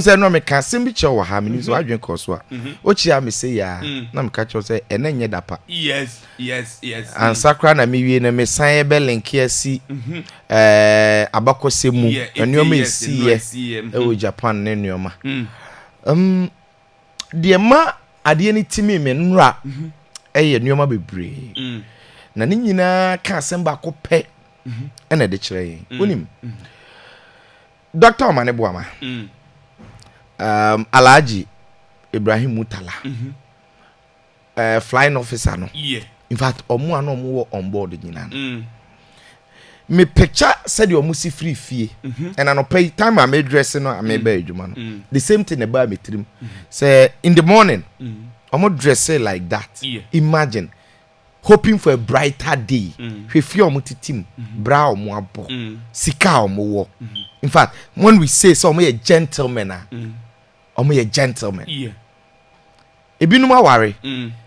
say no me ka sem bi che wo ha me so adwen ko so a o chia me say ya na me ka che say enenye dapa yes and sakra na me wie na me san be link asi abakose mu enuoma esi ye e Japan ne enuoma de ma ade ni timi me nra eye enuoma bebre na ni nyina ka asem ba ko pe ena de kire yin onim Dr. Omane Boama Alhaji Ibrahim Mutala flying officer no in fact omo ano omo wo on board nyina me picture said you musi free fee and an pay time I made dressing no I made be adwuma no the same thing about me trim say in the morning omo dress like that imagine hoping for a brighter day we feel omo titim bra omo abo sika omo wo in fact when we say so omo a gentleman omo a gentleman ebinum aware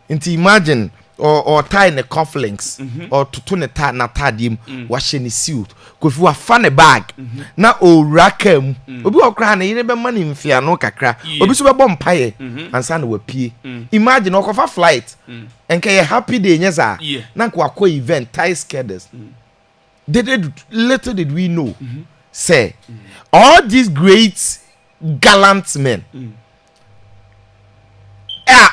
nti imagine or tie in the cufflinks or to ne ta na tadim wash ni suit kofi wa fa ne bag na o rakam obi okra na yire be mani mfia no kakra obi so be bom paye ansa na wapie imagine okofa flight enke ye happy day nyeza na kwa kwa event tie schedules little did we know say all these great gallant men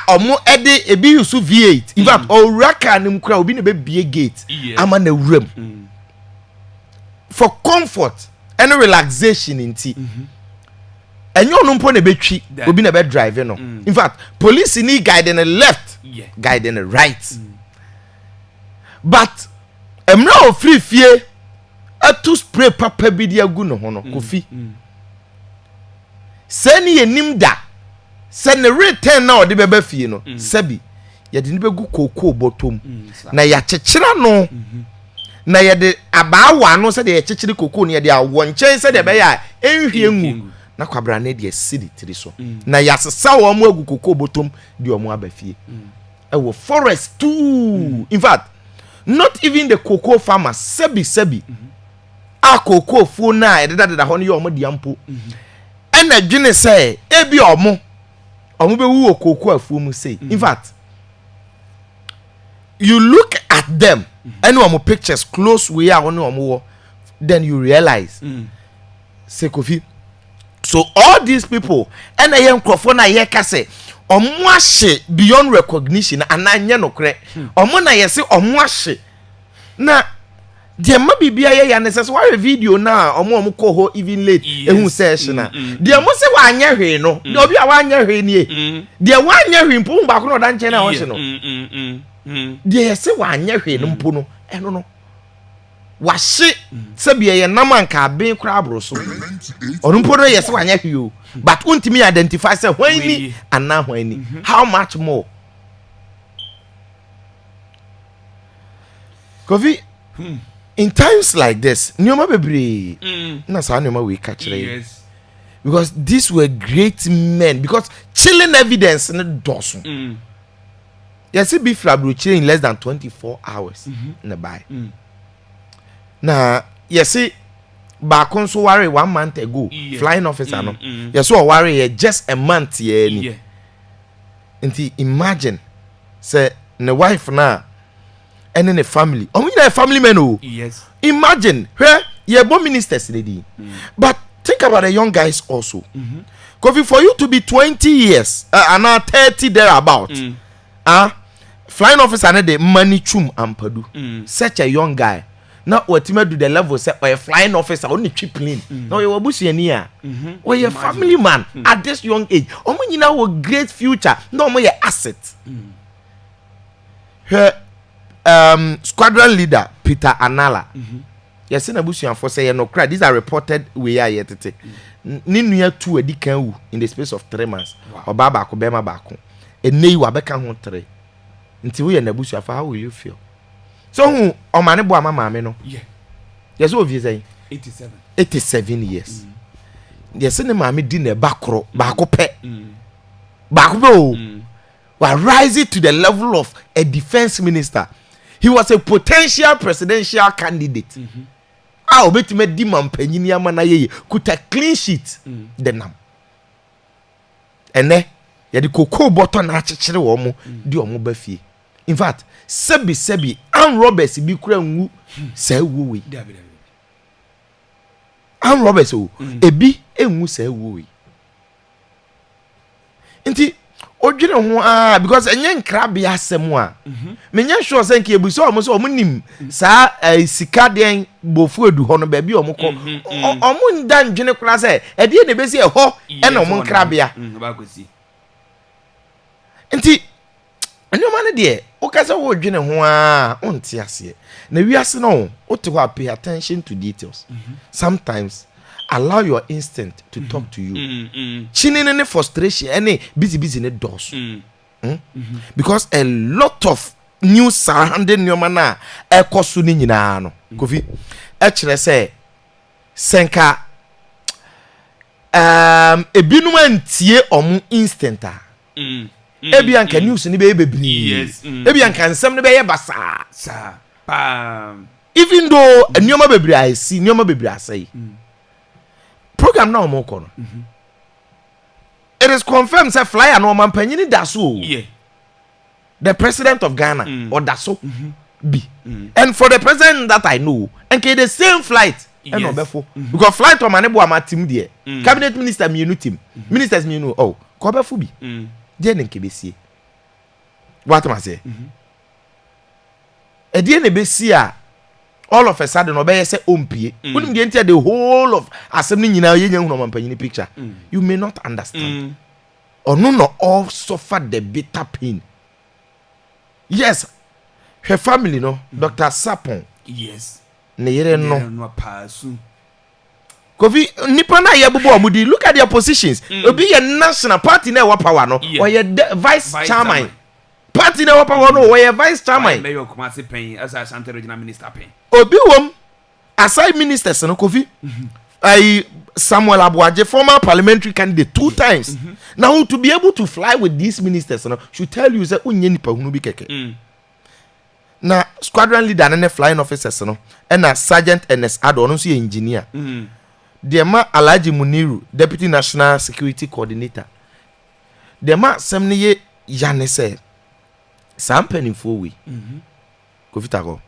omo ede ebi yusu V8 in fact oraka nim kura obi ne be bie gate ama na wuram for comfort and relaxation inti enyo no mpo ne betwi obi ne be drive no in fact police ni guide in the left guide in the right but emra o free fie atu spray papa bi dia gu no ho no kofi sani enim da send the return now the bebe fie no sabi ye de be gu koko bottom na ya chechira no na ye de abaawa no se de ye chechiri koko ne ye de awo nchen se de be ya enhwie ngu na kwabra ne de sidi tiri so na ya sesa wo mo agu koko bottom de omo aba fie e wo forest too in fact not even the cocoa farmers sabi a cocoa fu na e de ho ne ye omo de ampo ena dwene se e bi omo be wu okoko afuom say in fact you look at them and omo pictures close we are on omo then you realize say Kofi so all these people and I am na ye ka say omo ahye beyond recognition and anye no kre omo na ye say omo ahye na de ma bibia ye ya necessary why video na omo ko ho even late ehun session na de mo se wa anya hwe no de obi a wa anya hwe ni de wa anya hwe mpo ba ko no da nche na ho hye no de se wa anya hwe no mpo no eno no wa hye se bia ye nam anka ben kra abro so onu mpo no ye se wa anya hwe o but untimi identify say hwan ni ana hwan ni how much more Kofi in times like this, Nyoma bebre, na sa Nyoma we catch yes. Because these were great men. Because chilling evidence in dosun. Yes, it be flabro chilling in less than 24 hours in the buy. Now, yes, back on so worry 1 month ago, flying officer no. Yes, so worry just a month yeah. Until imagine, say the wife now. And in a family. Oh, you a family man. Oh, yes. Imagine, where you're both ministers, lady. But think about the young guys also. Because for you to be 20 years and now 30 thereabout, flying officer and the money chum and padu. Such a young guy. Now, what you do the level set by a flying officer only cheap plane. No, you were bushing near. Or you're a family man at this young age. Oh, you know, a great future. No more your asset. Squadron leader Peter Anala. Yes, in Abusian for say no cry. These are reported we are yet. Ninu two edi kan in the space of 3 months. Oba ba ko bema ba ko. Ene wa beka ho 3. Nti we na Abusian for how will you feel? So who Omane Boama maame no? Yeah. Yes, what you say? 87 years. Yes, ne maame di na bakro ba ko pe. Ba ko be were rising to the level of a defense minister. He was a potential presidential candidate. Obetime di mampanyini ama na ye could a clean sheet the nam. ene ya di cocoa bottle na akyekere wo mo di omo ba fie in fact sebi an robbers bi kura nwu sa wo we an robbers o ebi enwu sa wo we nti odwene ho because enye nkra bia asem a menya sure say nke ebuso omo so omo nim sa sika den bofu edu ho no ba bi omo ko omo nda ndwene kura say e de na besi e ho e na omo nkra bia ba kwesi nti anyoma ne de o kasa wo dwene ho onti ase na wiase no o te ho pay attention to details sometimes allow your instinct to talk to you chinene ne frustration any busy ne dos because a lot of news surrounding nyoma na ekoso ni nyina no kofi e kire se senka ebinum antie omu instant ebi anka news ni be bebri ebi anka nsem ne be ye basa sa even though nyoma bebri I see nyoma bebri asai program na omo kono it is confirmed say flyer no man panyini daso the president of Ghana or daso be and for the president that I know and the same flight and obefo because flight o manebo ama team there cabinet minister me no team ministers me no oh ko obefo bi je ne nkebesie what am I say e die ne besia all of a sudden obey say ompie unim dey enter the whole of assembly nyina ye nyahu no mampanyini picture you may not understand onu no all suffer the bitter pain yes her family no Dr. Sapon yes ne yere no paasu kofi nipa na ye bubu omudi look at their positions obi ye national party na wa power no or ye vice chairman party na wapa wono we vice chairman mayor Kumasi pen as Ashanti regional minister pen obi wom aside ministers no kofi I Samuel Abuaje former parliamentary candidate 2 times now to be able to fly with these ministers no should tell you say unye nipa hunu bi keke na squadron leader na flying officers no na sergeant NS Ado no so engineer Dema Alhaji Muniru deputy national security coordinator Dema semne yane say some penny for we Kofitako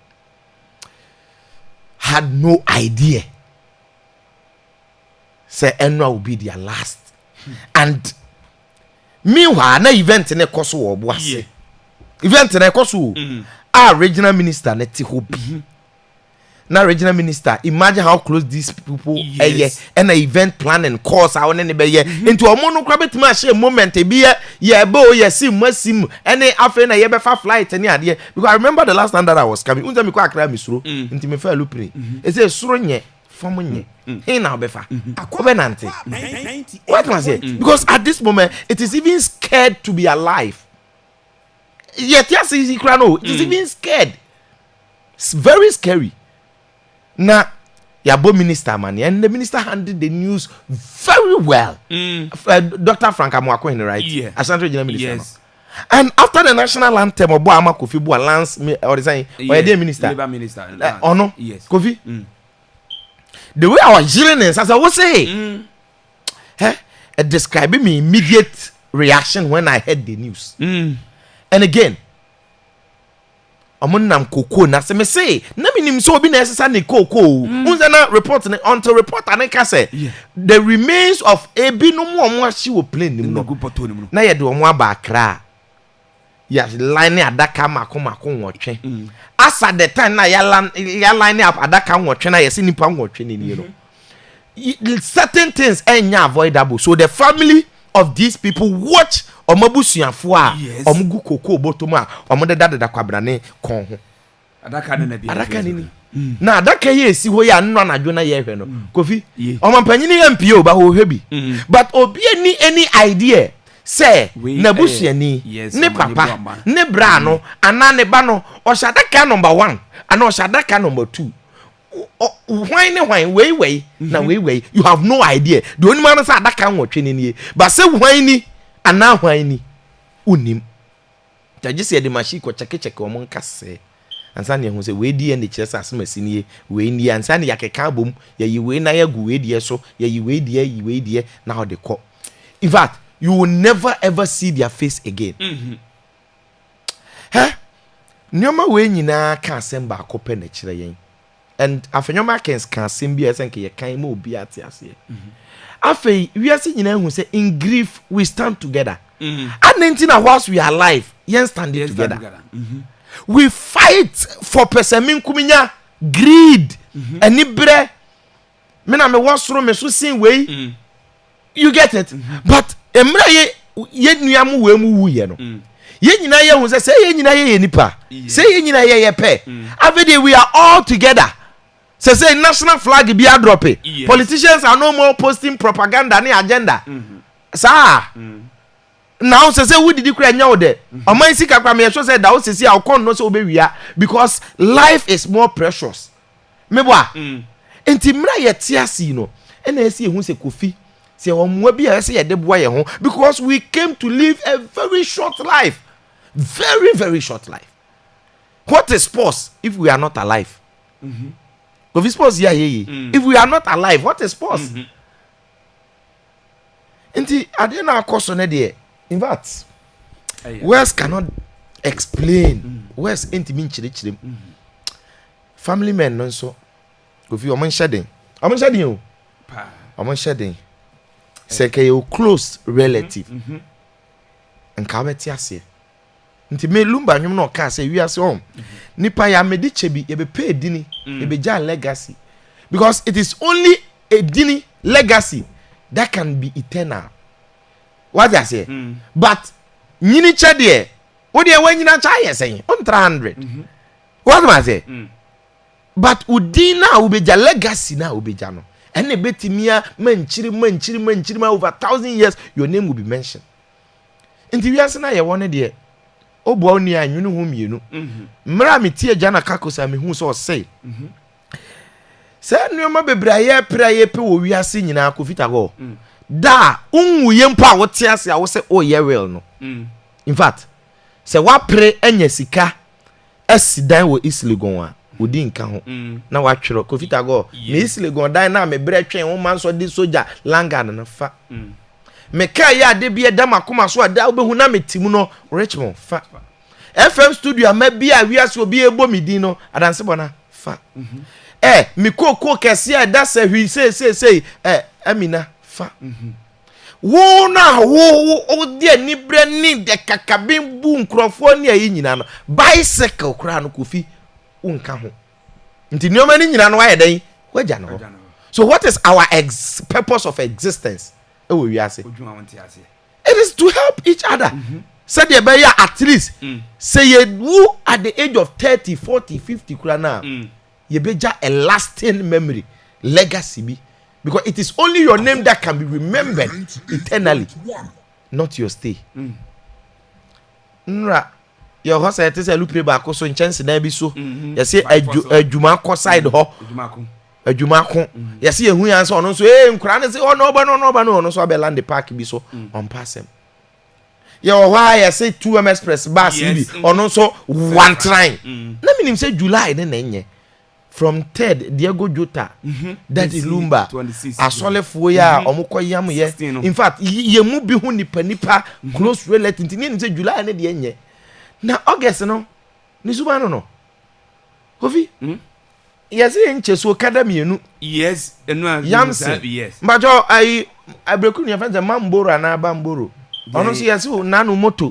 had no idea say Enwa will be their last and meanwhile na event ne koso wo boase event ne koso regional minister na ti hobi na regional minister imagine how close these people and the event planning course I want ne be ye into omo no kra betima share moment e bi ye be o ye sim masim and afa na ye be fa flight ni ade because I remember the last time that I was coming unza mi kwa akra mi suro nti me fa lupre e say suro nye fam nye he na be fa akobenante what can I say because at this moment it is even scared to be alive yet yes is kra no it is even scared it's very scary. Na yabo minister man and the minister handled the news very well. Dr. Frank Amwakwene, right? Yeah. Ashanti Regional Minister. Yes. And after the national anthem, Obo Ama Kofi Bua Lance or the saying, or the minister. Labor minister. Oh no? Yes. Kofi? The way I was hearing this, as I was saying, describing me immediate reaction when I heard the news. And again, amonam koko na se me say na minim so obi na esesa ne koko unza na report until report an ka say the remains of ebinom omo ahye wo plane nim no na ye de omo aba Accra ya line adaka mako nwotwe asa the time na ya line up adaka nwotwe na ye se nipa nwotwe ne ni no certain things enya avoidable so the family of these people watch omabusuafo a omugu koko botom a omodeda kwabrane kon ho adaka ne na bia adaka ni na adaka ye esi ho ya nno anadwo na ye hwe no Kofi omampanyini ya mpio ba ho hwe bi but obi any idea say na busuani ne papa ne bra no ana ne ba no oshadaka number 1 ana oshadaka number 2 why way na way you have no idea the only man say adaka nwotwe ni but say why ni ana why ni unim taji se de machi ko cheke o mon kase ansa ne hu se we die ne kire sase masini we ni ansa ne yakeka bom ya yi we na ya gu we die so ya yi we die na ho de ko in fact you will never ever see their face again. Nyoma we nyina ka asem ba akopɛ na kyerɛ yɛn. And afenyoma can asem bi esen ke ye kan ma obi ate ase. Afei wiase nyina hu say in grief we stand together. And whilst we are alive, yen standing together. We fight for pesemin kuminya greed anibre me na me wasoro me so sin we. You get it? But emra ye nuamu we mu wuye no. Ye nyina ye hu say ye nyina ye nipa. Say ye nyina ye pe. Every day we are all together. Say national flag be a drop it. Yes. Politicians are no more posting propaganda ni agenda. Sir. Now say who did you cry now there? Oman sika kwa me show say that o say akon no so obewia because life is more precious. Meboa. Enti mra ye tiasi no. E na esi ehun se Kofi. Se omwa bi a say ye de boa ye ho because we came to live a very short life. Very very short life. What is sports if we are not alive? Kofi sports here. If we are not alive, what is sports? Enti ade na akoso ne de. In fact, words cannot explain. Words ain't mean chile. Family men no so. Kofi oman shedding. Oman shedding o. Oman shedding. Say ke your close relative. Nka beti ase. Nti me lumba nwum no ka say wi ase hom. Nipa ya medi chebi e be pay dini, e be ja legacy. Because it is only a dini legacy that can be eternal. What I say? But nyini che de wo de wan nyina cha yesen on 300. What am I say? But udina ubeja legacy na ubeja no. Ene betimia manchiri over 1,000 years your name will be mentioned. Inti wiase na ye won de obo oni anwunu hu mienu. Mra metie jana kakosa me hu so say. Se nuoma bebraye praye pe wo wiase nyina Kofita go. Da unwu yempa wote ase a wo se o ye real no. In fact, se wa pre anya sika asidan wo Islegon a odi nka ho na wa twero Kofita go me Islegon dan na me bre twen wo man so di soja langa na fa me ka ya de bia da makoma so da obehu na metimu no Richmond fa FM studio ma bia wiase obi ebo midin no adanse bona fa mi koko kese da se hwi say Amina fa wo na wo de ni bre ni de kakabin bu nkrofo ni ayi nyina no bicycle kura no Kofi unka ho nti nioma ni nyina no wa yedan waja no. So what is our purpose of existence? It is to help each other. Say the be at least say you at the age of 30, 40, 50 kura na you be a lasting memory, legacy be. Because it is only your name that can be remembered eternally, not your stay. Nra your house it is a lupe back so in chance na bi so. You say adwuma ko side ho. Adwuma ko. You see ehu yan so no so nkura na say oh no ba no so be land park bi so on pass him. Your why I say 2M Express bus bi ono so one train. Na minim say July na enye. From Ted Diego Jota that Lumba asolefo ya omukoyam ye. In fact ye mu bi hu nipa close relative nti say July na de enye. Na August no ni suba no Kofi yes enche so academy enu yes enu yes mbajo ai abreku ni afenze mamboro na bamboro ono so yes na no moto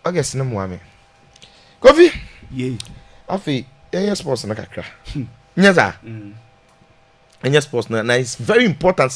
August no mo ame Kofi afi sports na kakra nyaza sports na is very important.